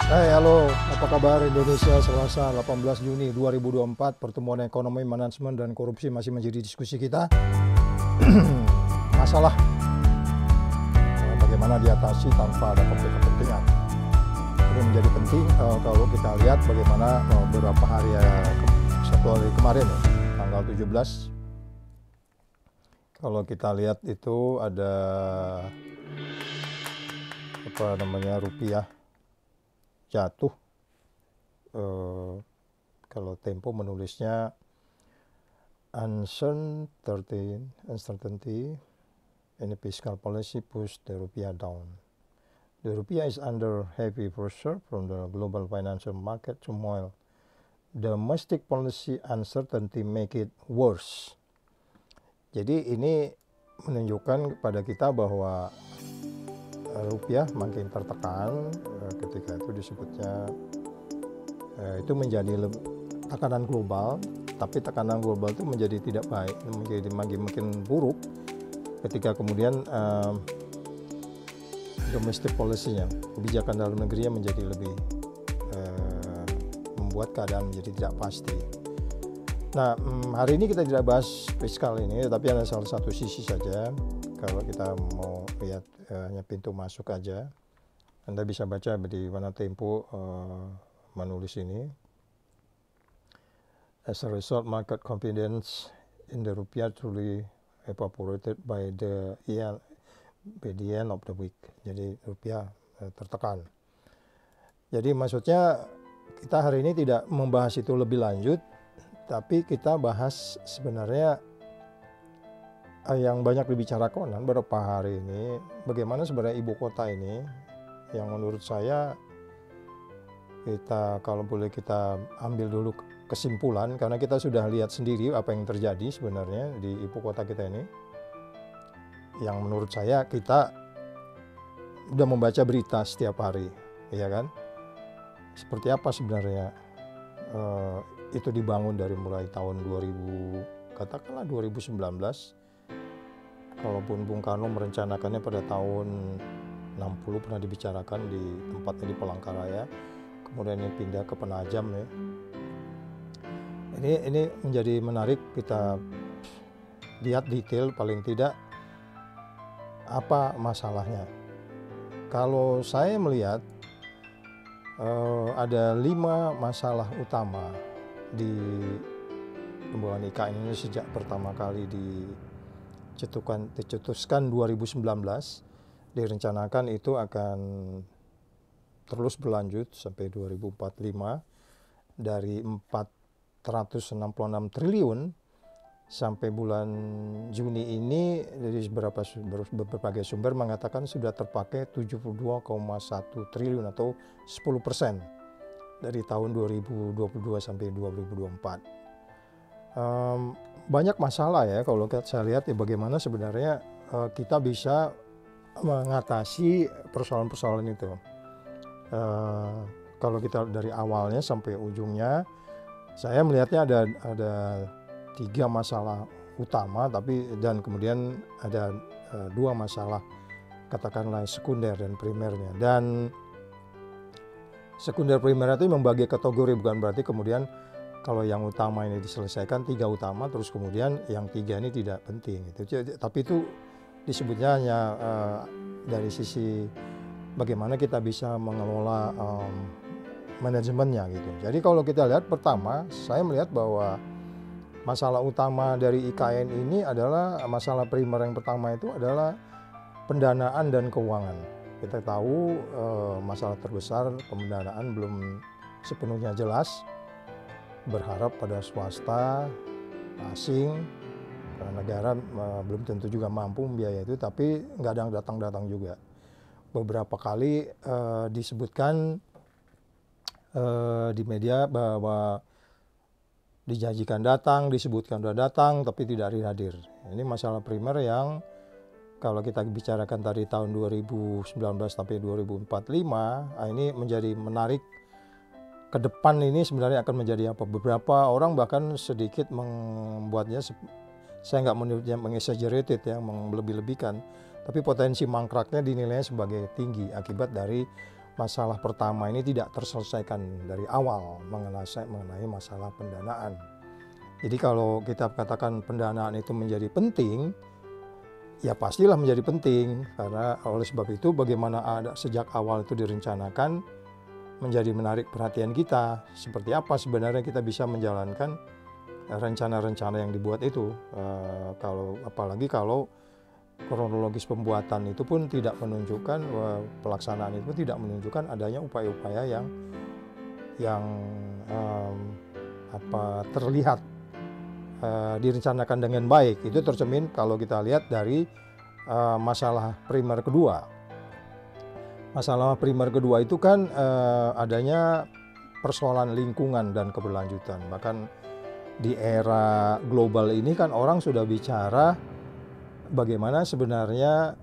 Hai, halo, apa kabar Indonesia? Selasa 18 Juni 2024, pertemuan ekonomi, manajemen, dan korupsi masih menjadi diskusi kita. Masalah bagaimana diatasi tanpa ada konflik kepentingan. Ini menjadi penting kalau kita lihat bagaimana beberapa hari satu hari kemarin ya, tanggal 17. Kalau kita lihat itu ada rupiah jatuh. Kalau Tempo menulisnya uncertainty in the fiscal policy push the rupiah down. The rupiah is under heavy pressure from the global financial market turmoil. Domestic policy uncertainty make it worse. Jadi ini menunjukkan kepada kita bahwa rupiah makin tertekan, ketika itu disebutnya itu menjadi tekanan global, tapi tekanan global itu menjadi tidak baik, menjadi makin buruk ketika kemudian domestic policy-nya, kebijakan dalam negerinya menjadi lebih membuat keadaan menjadi tidak pasti. Nah, hari ini kita tidak bahas fiskal ini, tapi ada salah satu sisi saja. Kalau kita mau lihat hanya pintu masuk aja, Anda bisa baca di mana Tempo menulis ini. As a result, market confidence in the rupiah truly evaporated by the end of the week. Jadi rupiah tertekan. Jadi maksudnya kita hari ini tidak membahas itu lebih lanjut, tapi kita bahas sebenarnya yang banyak dibicarakan beberapa hari ini, bagaimana sebenarnya ibu kota ini, yang menurut saya kalau boleh kita ambil dulu kesimpulan, karena kita sudah lihat sendiri apa yang terjadi sebenarnya di ibu kota kita ini, yang menurut saya kita udah membaca berita setiap hari, ya kan? Seperti apa sebenarnya itu dibangun dari mulai tahun 2000, katakanlah 2019. Kalaupun Bung Karno merencanakannya pada tahun 60 pernah dibicarakan di tempatnya di Palangkaraya, kemudian ini pindah ke Penajam ya. Ini menjadi menarik kita lihat detail paling tidak apa masalahnya. Kalau saya melihat ada 5 masalah utama di pembangunan IKN ini sejak pertama kali dicetuskan 2019, direncanakan itu akan terus berlanjut sampai 2045, dari 466 triliun sampai bulan Juni ini. Dari berbagai sumber mengatakan sudah terpakai 72,1 triliun atau 10% dari tahun 2022 sampai 2024. Banyak masalah ya kalau saya lihat ya, bagaimana sebenarnya kita bisa mengatasi persoalan-persoalan itu. Kalau kita dari awalnya sampai ujungnya, saya melihatnya ada 3 masalah utama, dan kemudian ada 2 masalah katakanlah sekunder dan primernya. Dan sekunder primer itu membagi kategori, bukan berarti kemudian kalau yang utama ini diselesaikan 3 utama terus kemudian yang 3 ini tidak penting gitu. Tapi itu disebutnya hanya dari sisi bagaimana kita bisa mengelola manajemennya gitu. Jadi kalau kita lihat, pertama saya melihat bahwa masalah utama dari IKN ini adalah masalah primer. Yang pertama itu adalah pendanaan dan keuangan. Kita tahu masalah terbesar pendanaan belum sepenuhnya jelas. Berharap pada swasta asing, karena negara belum tentu juga mampu membiayai itu, tapi nggak ada yang datang-datang juga. Beberapa kali disebutkan di media bahwa dijanjikan datang, disebutkan sudah datang, tapi tidak hadir. Ini masalah primer yang kalau kita bicarakan tadi tahun 2019 sampai 2045, ini menjadi menarik. Ke depan ini sebenarnya akan menjadi apa? Beberapa orang bahkan sedikit membuatnya, saya nggak menurutnya meng-exaggerated ya, melebih-lebihkan, tapi potensi mangkraknya dinilai sebagai tinggi akibat dari masalah pertama ini tidak terselesaikan dari awal mengenai masalah pendanaan. Jadi kalau kita katakan pendanaan itu menjadi penting, ya pastilah menjadi penting, karena oleh sebab itu bagaimana ada sejak awal itu direncanakan menjadi menarik perhatian kita. Seperti apa sebenarnya kita bisa menjalankan rencana-rencana yang dibuat itu, apalagi kalau kronologis pembuatan itu pun tidak menunjukkan, pelaksanaan itu tidak menunjukkan adanya upaya-upaya yang terlihat direncanakan dengan baik. Itu tercermin kalau kita lihat dari masalah primer kedua. Masalah primer kedua itu kan adanya persoalan lingkungan dan keberlanjutan. Bahkan di era global ini kan orang sudah bicara bagaimana sebenarnya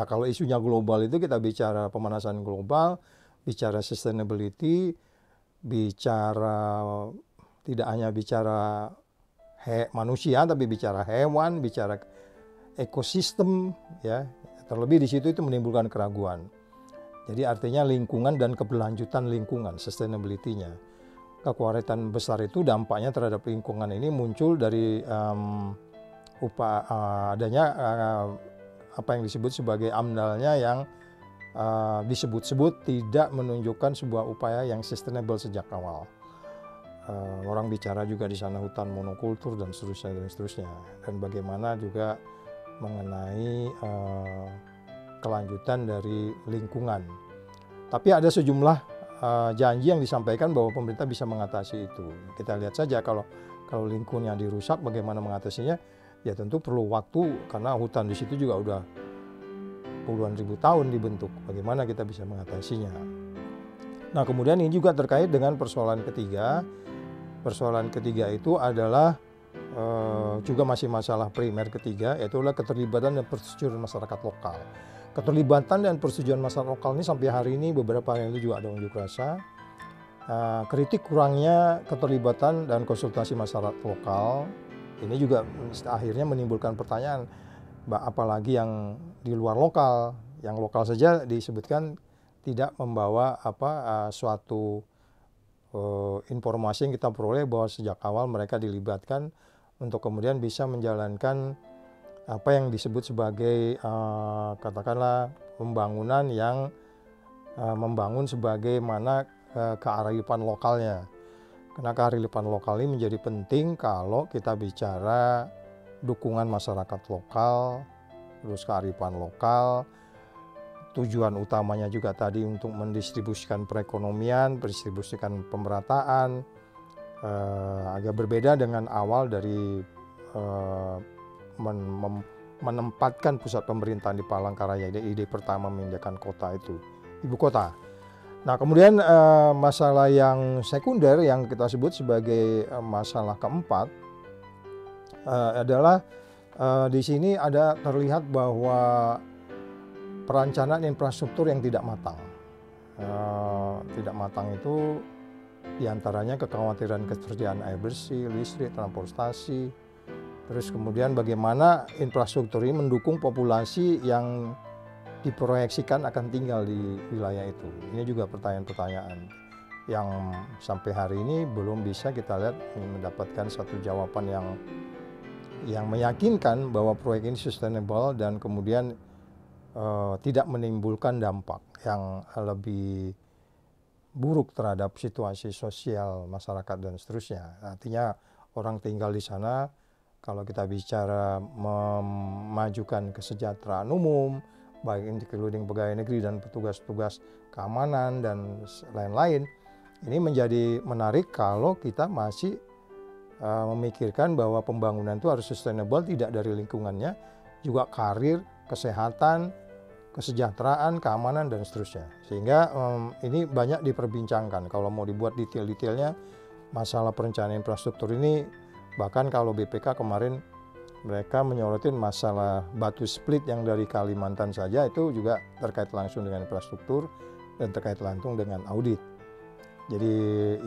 kalau isunya global itu kita bicara pemanasan global, bicara sustainability, bicara tidak hanya bicara manusia tapi bicara hewan, bicara ekosistem, ya. Terlebih di situ itu menimbulkan keraguan. Jadi artinya lingkungan dan keberlanjutan lingkungan, sustainability-nya. Kekhawatiran besar itu dampaknya terhadap lingkungan ini muncul dari adanya apa yang disebut sebagai AMDAL-nya yang disebut-sebut tidak menunjukkan sebuah upaya yang sustainable sejak awal. Orang bicara juga di sana hutan monokultur dan seterusnya. Dan bagaimana juga mengenai kelanjutan dari lingkungan. Tapi ada sejumlah janji yang disampaikan bahwa pemerintah bisa mengatasi itu. Kita lihat saja kalau lingkungan yang dirusak bagaimana mengatasinya, ya tentu perlu waktu karena hutan di situ juga udah puluhan ribu tahun dibentuk. Bagaimana kita bisa mengatasinya? Nah, kemudian ini juga terkait dengan persoalan ketiga. Persoalan ketiga itu adalah juga masih masalah primer ketiga, yaitu keterlibatan dan persetujuan masyarakat lokal. Keterlibatan dan persetujuan masyarakat lokal ini sampai hari ini beberapa hari lalu juga ada unjuk rasa. Kritik kurangnya keterlibatan dan konsultasi masyarakat lokal. Ini juga akhirnya menimbulkan pertanyaan, apalagi yang di luar lokal. Yang lokal saja disebutkan tidak membawa suatu informasi yang kita peroleh bahwa sejak awal mereka dilibatkan untuk kemudian bisa menjalankan apa yang disebut sebagai katakanlah pembangunan yang membangun sebagaimana kearifan lokalnya. Karena kearifan lokal ini menjadi penting kalau kita bicara dukungan masyarakat lokal, terus kearifan lokal. Tujuan utamanya juga tadi untuk mendistribusikan perekonomian, mendistribusikan pemerataan, agak berbeda dengan awal dari menempatkan pusat pemerintahan di Palangkaraya. Ide pertama memindahkan kota itu, ibu kota. Nah, kemudian masalah yang sekunder yang kita sebut sebagai masalah keempat adalah di sini ada terlihat bahwa perencanaan infrastruktur yang tidak matang. Tidak matang itu diantaranya kekhawatiran ketersediaan air bersih, listrik, transportasi. Terus kemudian bagaimana infrastruktur ini mendukung populasi yang diproyeksikan akan tinggal di wilayah itu. Ini juga pertanyaan-pertanyaan yang sampai hari ini belum bisa kita lihat mendapatkan satu jawaban yang meyakinkan bahwa proyek ini sustainable dan kemudian tidak menimbulkan dampak yang lebih buruk terhadap situasi sosial masyarakat dan seterusnya. Artinya orang tinggal di sana, kalau kita bicara memajukan kesejahteraan umum, baik including pegawai negeri dan petugas-petugas keamanan dan lain-lain, ini menjadi menarik kalau kita masih memikirkan bahwa pembangunan itu harus sustainable, tidak dari lingkungannya, juga karir, kesehatan, kesejahteraan, keamanan, dan seterusnya. Sehingga ini banyak diperbincangkan. Kalau mau dibuat detail-detailnya, masalah perencanaan infrastruktur ini, bahkan kalau BPK kemarin mereka menyorotin masalah batu split yang dari Kalimantan saja, itu juga terkait langsung dengan infrastruktur dan terkait langsung dengan audit. Jadi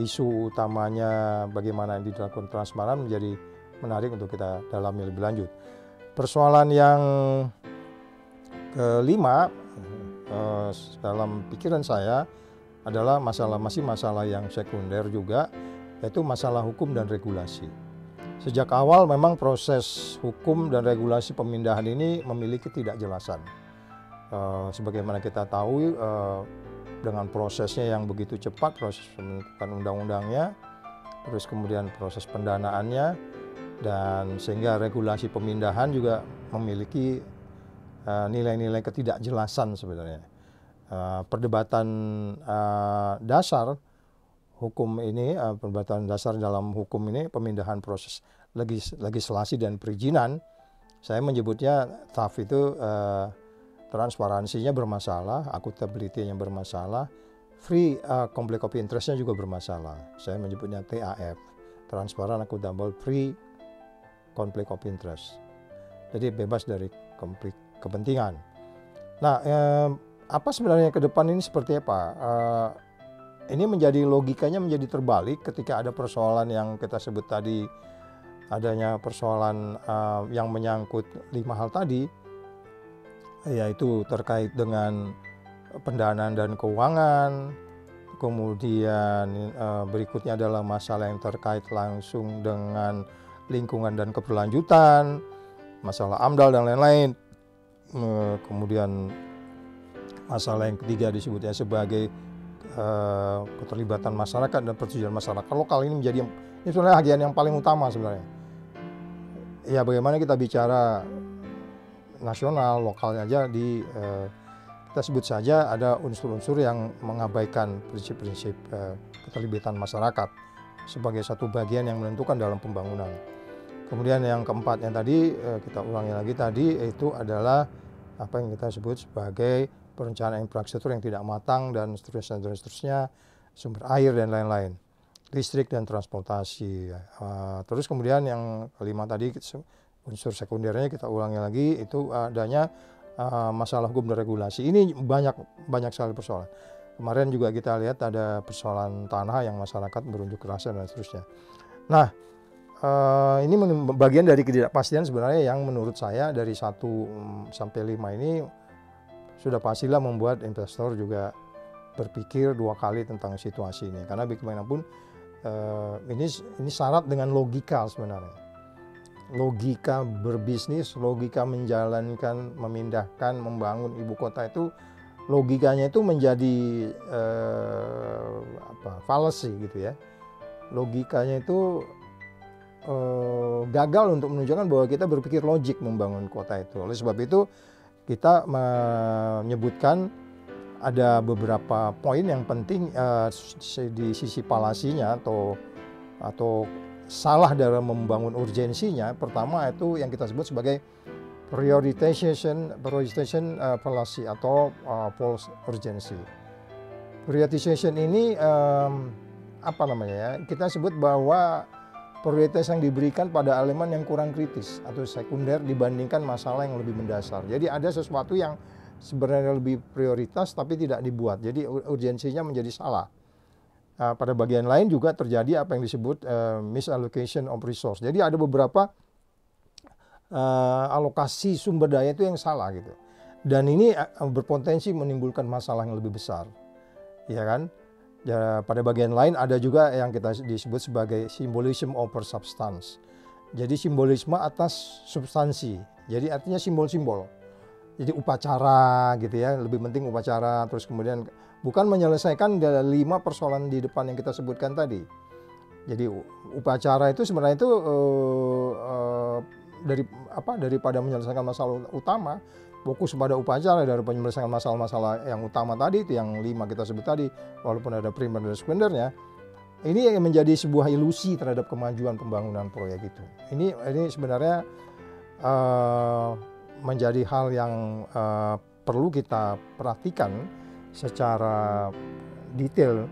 isu utamanya bagaimana dilakukan transparan menjadi menarik untuk kita dalami lebih lanjut. Persoalan yang kelima dalam pikiran saya adalah masih masalah yang sekunder juga, yaitu masalah hukum dan regulasi. Sejak awal memang proses hukum dan regulasi pemindahan ini memiliki ketidakjelasan. Sebagaimana kita tahu, dengan prosesnya yang begitu cepat, proses pembentukan undang-undangnya, terus kemudian proses pendanaannya, dan sehingga regulasi pemindahan juga memiliki nilai-nilai ketidakjelasan sebenarnya. Perdebatan dasar hukum ini, perdebatan dasar dalam hukum ini, pemindahan proses legislasi dan perizinan, saya menyebutnya TAF itu transparansinya bermasalah, akuntabilitasnya bermasalah, free conflict of interest-nya juga bermasalah. Saya menyebutnya TAF, transparan, akuntabel, free conflict of interest. Jadi bebas dari konflik kepentingan. Nah, apa sebenarnya ke depan ini seperti apa? Ini logikanya menjadi terbalik ketika ada persoalan yang kita sebut tadi, adanya persoalan yang menyangkut 5 hal tadi, yaitu terkait dengan pendanaan dan keuangan, kemudian berikutnya adalah masalah yang terkait langsung dengan lingkungan dan keberlanjutan, masalah AMDAL dan lain-lain. Kemudian masalah yang ketiga disebutnya sebagai keterlibatan masyarakat dan persetujuan masyarakat lokal. Ini sebenarnya bagian yang paling utama sebenarnya. Ya, bagaimana kita bicara nasional, lokalnya aja kita sebut saja ada unsur-unsur yang mengabaikan prinsip-prinsip keterlibatan masyarakat sebagai satu bagian yang menentukan dalam pembangunan. Kemudian yang keempat yang tadi kita ulangi lagi tadi, itu adalah apa yang kita sebut sebagai perencanaan infrastruktur yang tidak matang dan seterusnya, sumber air dan lain-lain, listrik dan transportasi. Terus kemudian yang kelima tadi, unsur sekundernya kita ulangi lagi, itu adanya masalah hukum dan regulasi. Ini banyak sekali persoalan. Kemarin juga kita lihat ada persoalan tanah yang masyarakat berunjuk rasa dan seterusnya. Nah, ini bagian dari ketidakpastian sebenarnya yang menurut saya dari 1 sampai 5 ini sudah pastilah membuat investor juga berpikir 2 kali tentang situasi ini. Karena bagaimanapun ini syarat dengan logika sebenarnya. Logika berbisnis, logika menjalankan, memindahkan, membangun ibu kota itu, logikanya itu menjadi fallacy gitu ya. Logikanya itu gagal untuk menunjukkan bahwa kita berpikir logik membangun kota itu. Oleh sebab itu kita menyebutkan ada beberapa poin yang penting di sisi falasinya atau salah dalam membangun urgensinya. Pertama itu yang kita sebut sebagai prioritization fallacy atau false urgency. Prioritization ini apa namanya ya? Kita sebut bahwa prioritas yang diberikan pada elemen yang kurang kritis atau sekunder dibandingkan masalah yang lebih mendasar. Jadi ada sesuatu yang sebenarnya lebih prioritas tapi tidak dibuat. Jadi urgensinya menjadi salah. Pada bagian lain juga terjadi apa yang disebut misallocation of resource. Jadi ada beberapa alokasi sumber daya itu yang salah gitu. Dan ini berpotensi menimbulkan masalah yang lebih besar. Ya kan? Ya, pada bagian lain ada juga yang kita disebut sebagai symbolism over substance. Jadi simbolisme atas substansi. Jadi artinya simbol-simbol. Jadi upacara gitu ya, lebih penting upacara. Terus kemudian bukan menyelesaikan 5 persoalan di depan yang kita sebutkan tadi. Jadi upacara itu sebenarnya itu daripada menyelesaikan masalah utama, fokus pada upacara dari penyelesaian masalah-masalah yang utama tadi, itu yang 5 kita sebut tadi, walaupun ada primer dan sekundernya, ini yang menjadi sebuah ilusi terhadap kemajuan pembangunan proyek itu. Ini sebenarnya menjadi hal yang perlu kita perhatikan secara detail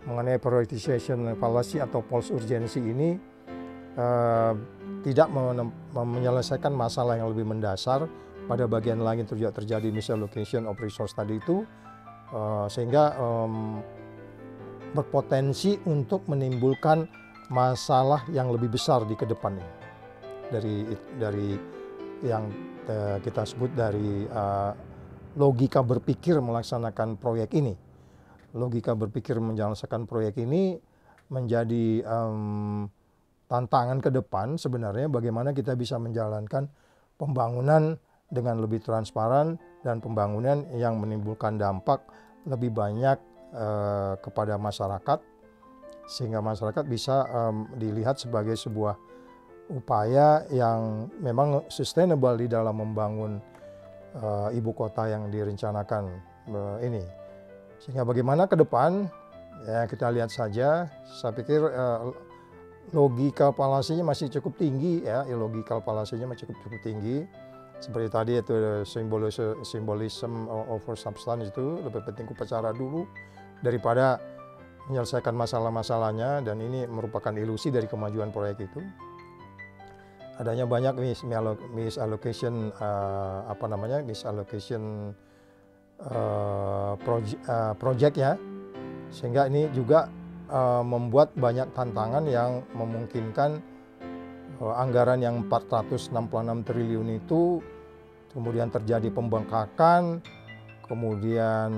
mengenai prioritization fallacy atau false urgency ini, tidak menyelesaikan masalah yang lebih mendasar. Pada bagian lain terjadi misallocation of resource tadi itu, sehingga berpotensi untuk menimbulkan masalah yang lebih besar di kedepannya dari yang kita sebut dari logika berpikir melaksanakan proyek ini. Logika berpikir menjalankan proyek ini menjadi tantangan ke depan sebenarnya bagaimana kita bisa menjalankan pembangunan dengan lebih transparan dan pembangunan yang menimbulkan dampak lebih banyak kepada masyarakat, sehingga masyarakat bisa dilihat sebagai sebuah upaya yang memang sustainable di dalam membangun ibu kota yang direncanakan ini. Sehingga bagaimana ke depan, ya kita lihat saja. Saya pikir logika fallacy-nya masih cukup tinggi ya, logika fallacy-nya masih cukup tinggi. Seperti tadi itu symbolism over substance, itu lebih penting upacara dulu daripada menyelesaikan masalah-masalahnya, dan ini merupakan ilusi dari kemajuan proyek itu. Adanya banyak misallocation project ya, sehingga ini juga membuat banyak tantangan yang memungkinkan anggaran yang 466 triliun itu kemudian terjadi pembengkakan, kemudian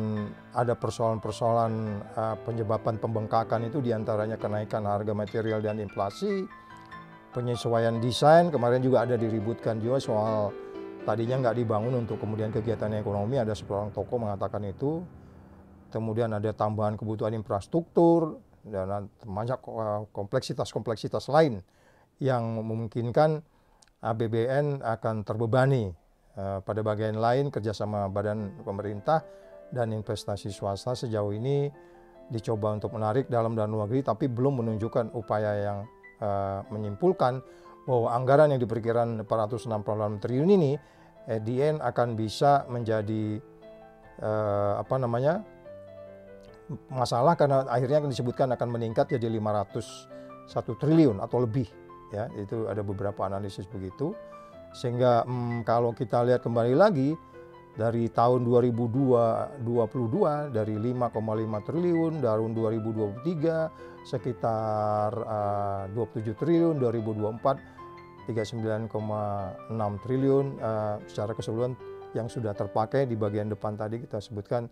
ada persoalan-persoalan penyebaban pembengkakan itu diantaranya kenaikan harga material dan inflasi, penyesuaian desain. Kemarin juga ada diributkan juga soal tadinya nggak dibangun untuk kemudian kegiatan ekonomi, ada seorang tokoh mengatakan itu. Kemudian ada tambahan kebutuhan infrastruktur dan banyak kompleksitas lain yang memungkinkan APBN akan terbebani. Pada bagian lain, kerjasama badan pemerintah dan investasi swasta sejauh ini dicoba untuk menarik dalam dan luar negeri, tapi belum menunjukkan upaya yang menyimpulkan bahwa anggaran yang diperkirakan 468 triliun ini at the end akan bisa menjadi masalah, karena akhirnya akan disebutkan akan meningkat jadi 501 triliun atau lebih ya. Itu ada beberapa analisis begitu. Sehingga kalau kita lihat kembali lagi dari tahun 2022 dari 5,5 triliun, tahun 2023 sekitar 27 triliun, 2024 39,6 triliun, secara keseluruhan yang sudah terpakai di bagian depan tadi kita sebutkan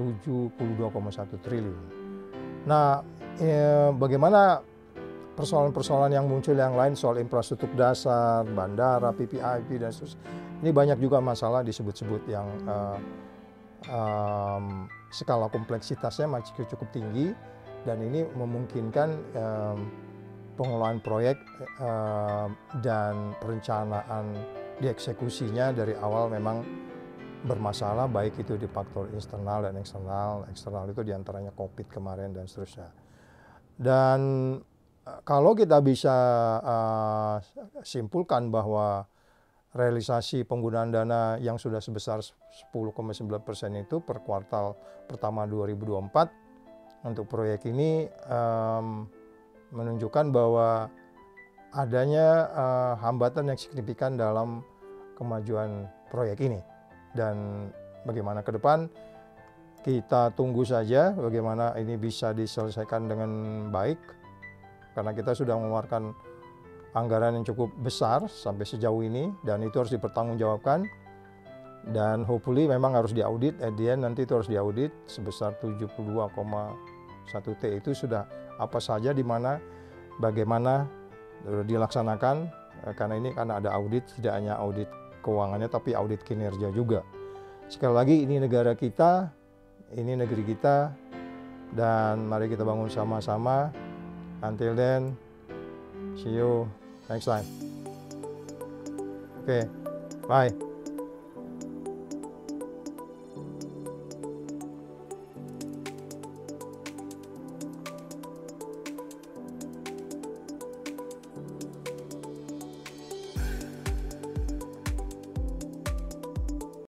72,1 triliun. Nah, bagaimana persoalan-persoalan yang muncul yang lain soal infrastruktur dasar, bandara, PPIP dan seterusnya. Ini banyak juga masalah disebut-sebut yang skala kompleksitasnya masih cukup tinggi, dan ini memungkinkan pengelolaan proyek dan perencanaan dieksekusinya dari awal memang bermasalah, baik itu di faktor internal dan eksternal. Eksternal itu diantaranya COVID kemarin dan seterusnya. Dan kalau kita bisa simpulkan bahwa realisasi penggunaan dana yang sudah sebesar 10,9% itu per kuartal pertama 2024 untuk proyek ini menunjukkan bahwa adanya hambatan yang signifikan dalam kemajuan proyek ini. Dan bagaimana ke depan, kita tunggu saja bagaimana ini bisa diselesaikan dengan baik, karena kita sudah mengeluarkan anggaran yang cukup besar sampai sejauh ini, dan itu harus dipertanggungjawabkan, dan hopefully memang harus diaudit. At the end nanti itu harus diaudit sebesar 72,1 T itu sudah apa saja, di mana, bagaimana dilaksanakan, karena ada audit, tidak hanya audit keuangannya tapi audit kinerja juga. Sekali lagi, ini negara kita, ini negeri kita, dan mari kita bangun sama-sama. Until then, see you next time. Okay, bye.